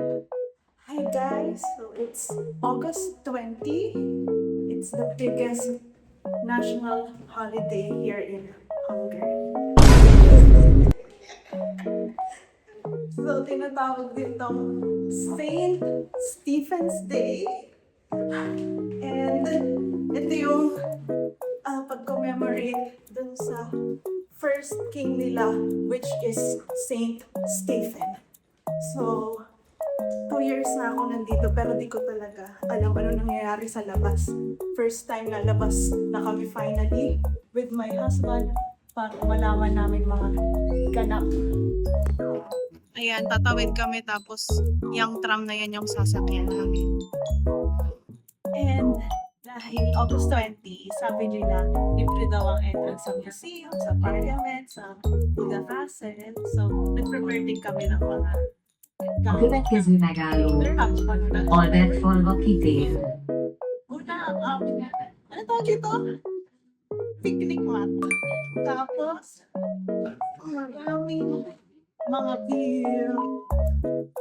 Hi guys, so it's August 20. It's the biggest national holiday here in Hungary. So tinatawag din tong Saint Stephen's Day. And ito yung pag-commemorate dun sa first king nila, which is Saint Stephen. So, 2 years na ako nandito pero di ko talaga alam ano nangyayari sa labas. First time lalabas na kami finally with my husband para malaman namin mga ganap. Ayan, tatawid kami tapos yung tram na yan yung sasakyan namin. And dahil August 20, sabi nila libre daw ang entrance sa museum, sa parliament, sa Buda Castle. So, nag-prepare din kami ng mga Következő megálló, Albert-falva kitér. Una, ano tawag dito? Picnic mat. Tapos, maraming mga beer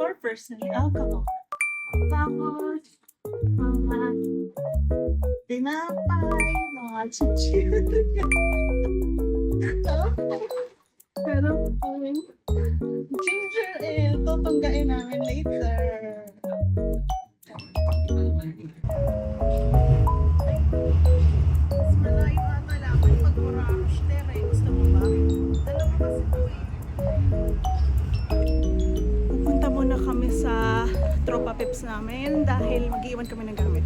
for personally alcohol. Tapos, mga tinapay, mga chichir. Pero, ginger ale, tutunggain namin later. Mas malayo ata lang pag orange. Tere, gusto mo ba? Dalawa kasi ito eh. Pupunta muna kami sa tropa pips namin dahil mag-iwan kami ng gamit.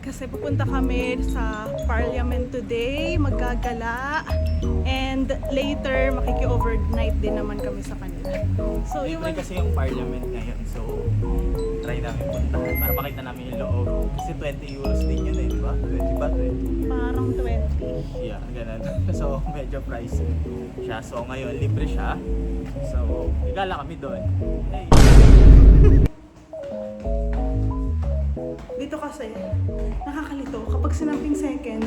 Kasi pupunta kami sa parliament today, maggagala, and later makiki-overnight din naman kami sa kanila. So, Libre kasi yung parliament ngayon, so try namin puntahan para makita namin yung loob. Kasi 20 euros din yun eh, di ba? 20 ba? 20? parang 20. Yeah, ganun. So medyo pricey siya. So ngayon, libre siya. So, igala kami doon. Hey! Dito kasi, nakakalito. Kapag sinamping second,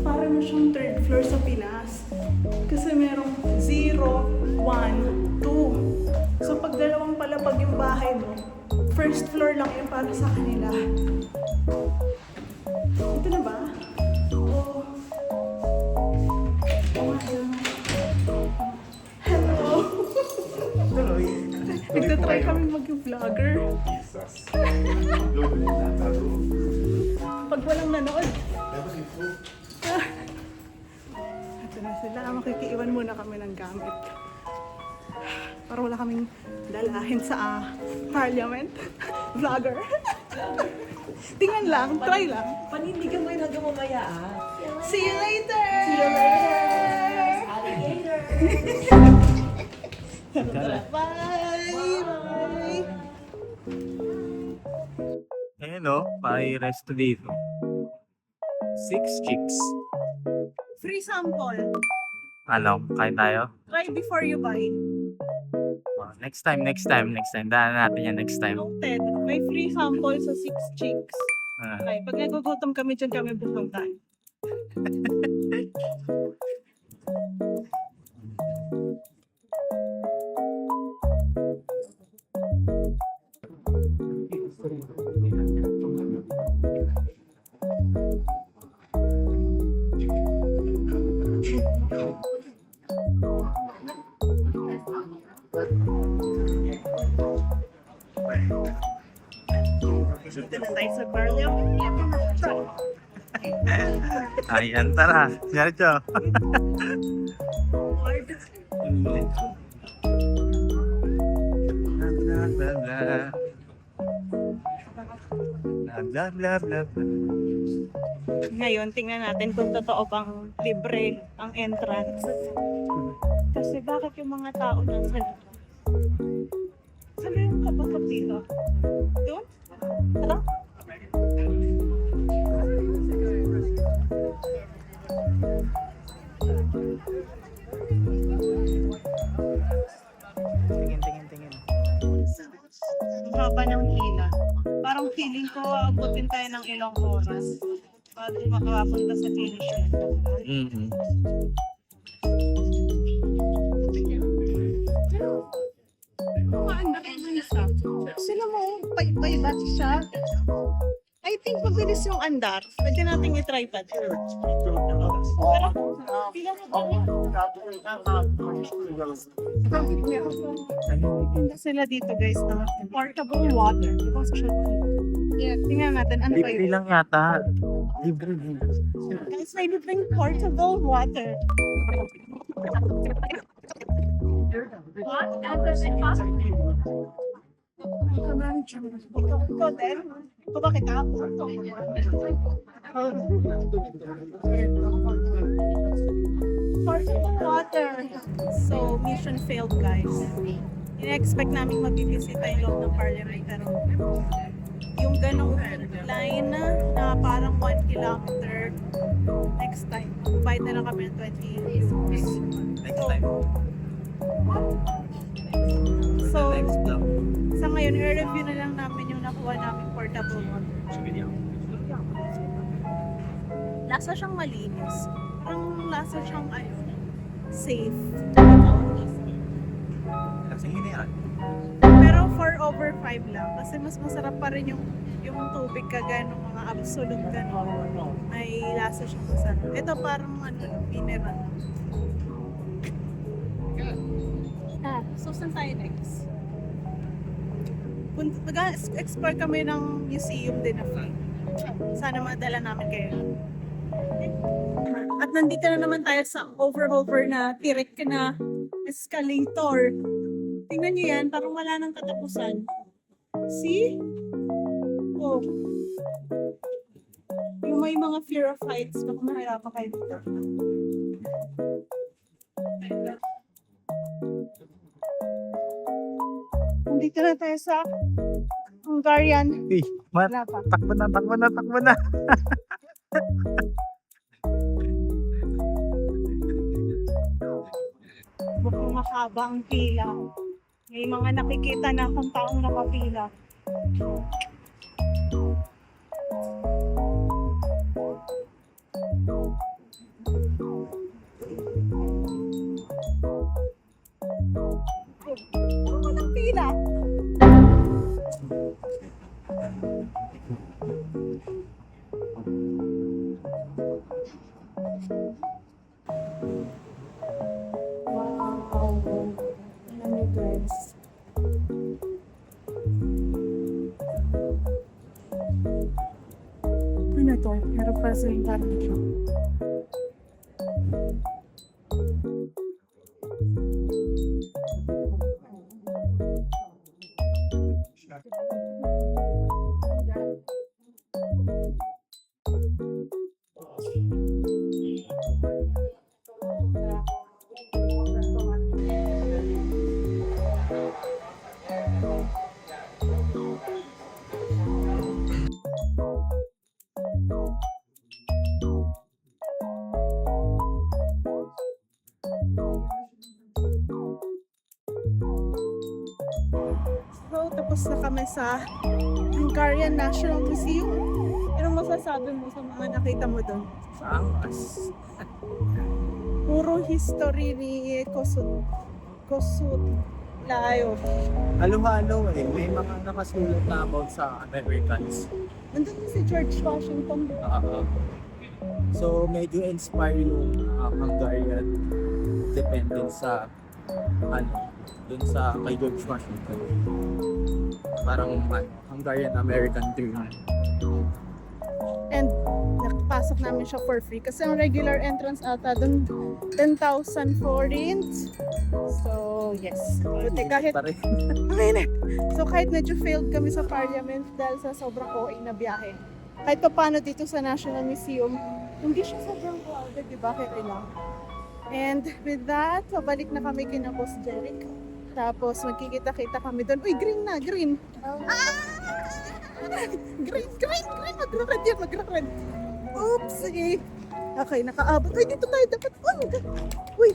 para na siyang third floor sa Pinas. Kasi merong 0, 1, 2. So pag dalawang palapag yung bahay mo, first floor lang yung para sa kanila. Ito na ba? Oh. Hello! Tuloy! Nagtatry kami mag-vlogger. Pag walang nanood. Ito na sila. Makikiiwan muna kami ng gamit. Para wala kaming dalahin sa parliament. Vlogger. Tingnan lang. Try lang. Panindigan mo yung hanggang mamaya See you later! See you later! Alligator! Bye! Bye! Ayun o, may resto dito. 6 chicks. Free sample. Ano, kain tayo? Try before you buy. Oh, next time. Daanan natin yan next time. Noted. May free sample sa 6 chicks. Ah. Okay, pag nagugutom kami dyan kami busog tayo. Dito na tayo sa parliament. Ayan, tara. Sergio. Bla bla bla. Ngayon, tingnan natin kung totoo bang libre ang entrance. Kasi bakit yung mga tao nasa dito? Saan yung kapasok dito? Doon? Tara? Tingin. Ang haba ng hila. Parang feeling ko, abutin tayo ng ilang oras bago makapunta sa finish line. Kumaanak naman siya. Sila mo, paiba siya. I think mabilis yung andar. Pwede natin i-try pa din. Pero, bilang ganda sila dito guys na portable water. Yeah, tingnan natin ano pa Libre yun. lang yata. Libre din. Guys, may libreng portable water. Ikaw din? Ito ba kita? Portable water. So, mission failed guys. Ina-expect namin mabibisita yung loob ng parliament pero yung ganong line na parang 1 kilometer next time. Bayad na lang kami ng 20 euros. Next time. So, Next time. sa ngayon, i-review na lang namin yung nakuha namin portable water. Lasa siyang malinis. Parang lasa siyang safe. Kasi yun yan. Pero 4 over 5 lang. Kasi mas masarap pa rin yung tubig kagaya ng mga absolute gano'n. May lasa siyang masarap. Ito parang mineral. So saan tayo next? Mag-explore kami ng museum din na free. Sana madala namin kayo. At nandito na naman tayo sa over na tirik na escalator. Tingnan nyo yan, parang wala nang katapusan. See? Oh. Yung may mga fear of heights, baka mahirapan kayo dito. Nandito na tayo sa Hungarian. Uy, Wala pa. takbo na. Mukhang mahaba ang pila. May mga nakikita na akong taong nakapila. Parang walang pila. Wow. Alam niyo guys. Ano to? Pero pa sa internet siya. So, tapos na kami sa Hungarian National Museum. Anong masasabi mo sa mga nakita mo doon? Sangas. Puro history ni Kossuth Lajos. Halo-halo eh. May mga nakasulat na about sa Americans. Nandun din si George Washington. So, medyo inspire yung Hungarian dependence sa dun sa kay George Washington. Parang Hungarian-American dream. And nakapasok namin siya for free kasi ang regular entrance ata dun 10,000 forints. So, yes. Buti kahit Pare. ang init. So kahit medyo failed kami sa parliament dahil sa sobrang OA na biyahe. Kahit pa paano dito sa National Museum, hindi siya sobrang crowded, di ba? Kaya lang. And with that, pabalik na kami kina Boss Jeric. Tapos magkikita-kita kami doon. Uy, green na, green! Green! Magra-red. Oops! Okay, nakaabot. Ay, dito tayo dapat. Uy!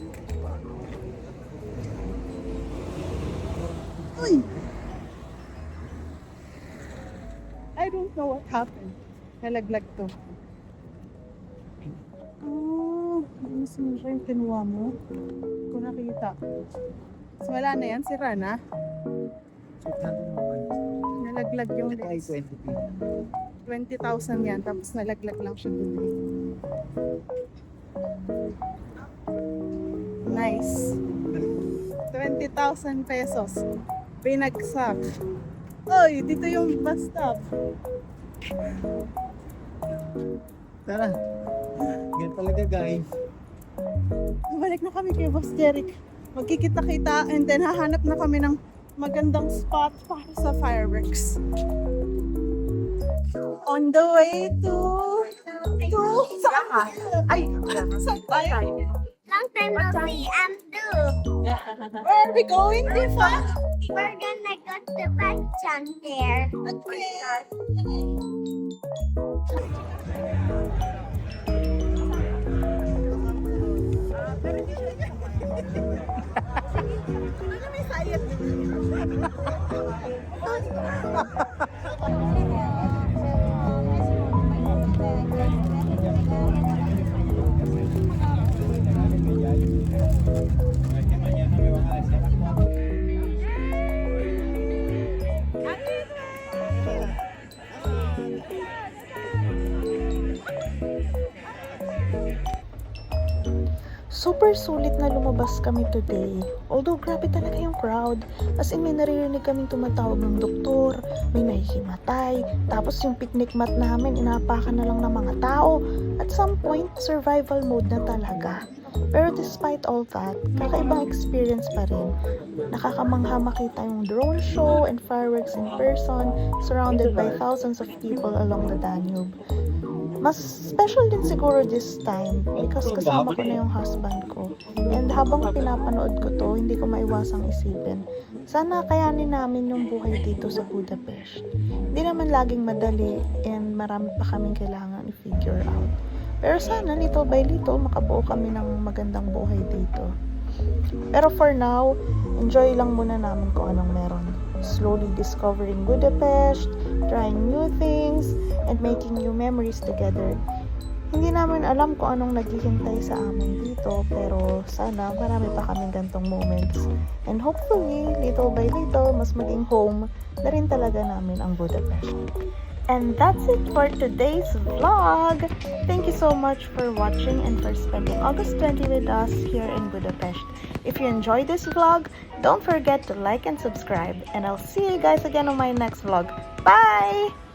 Uy! I don't know what happened. Nalaglag to. Mas mo siya yung kinuha mo. Kung nakita. So wala na yan, sira na. Nalaglag yung Ay, lens. 20p. 20,000 yan, tapos nalaglag lang siya dito. Nice. 20,000 pesos. Binagsak. Oy, dito yung bus stop. Tara. Ganyan talaga guys. Balik na kami kay Boss Jeric. Magkikita-kita and then hahanap na kami ng magandang spot para sa fireworks. On the way to saan? Ay, saan tayo? Long time no see, I'm too. Where are we going, Tifa? We're gonna go to Bachan there. Ano may sayat? Super sulit na lumabas kami today. Although grabe talaga yung crowd. As in may naririnig kaming tumatawag ng doktor, may nahihimatay, tapos yung picnic mat namin inapakan na lang ng mga tao. At some point, survival mode na talaga. Pero despite all that, kakaibang experience pa rin. Nakakamangha makita yung drone show and fireworks in person, surrounded by thousands of people along the Danube. Mas special din siguro this time because kasama ko na yung husband ko. And habang pinapanood ko to, hindi ko maiwasang isipin, sana kayanin namin yung buhay dito sa Budapest. Hindi naman laging madali and marami pa kaming kailangan i-figure out. Pero sana little by little makabuo kami ng magandang buhay dito. Pero for now, enjoy lang muna namin kung anong meron. Slowly discovering Budapest, trying new things, and making new memories together. Hindi namin alam kung anong naghihintay sa amin dito, pero sana marami pa kaming gantong moments. And hopefully, little by little, mas maging home na rin talaga namin ang Budapest. And that's it for today's vlog. Thank you so much for watching and for spending August 20 with us here in Budapest. If you enjoyed this vlog, don't forget to like and subscribe. And I'll see you guys again on my next vlog. Bye!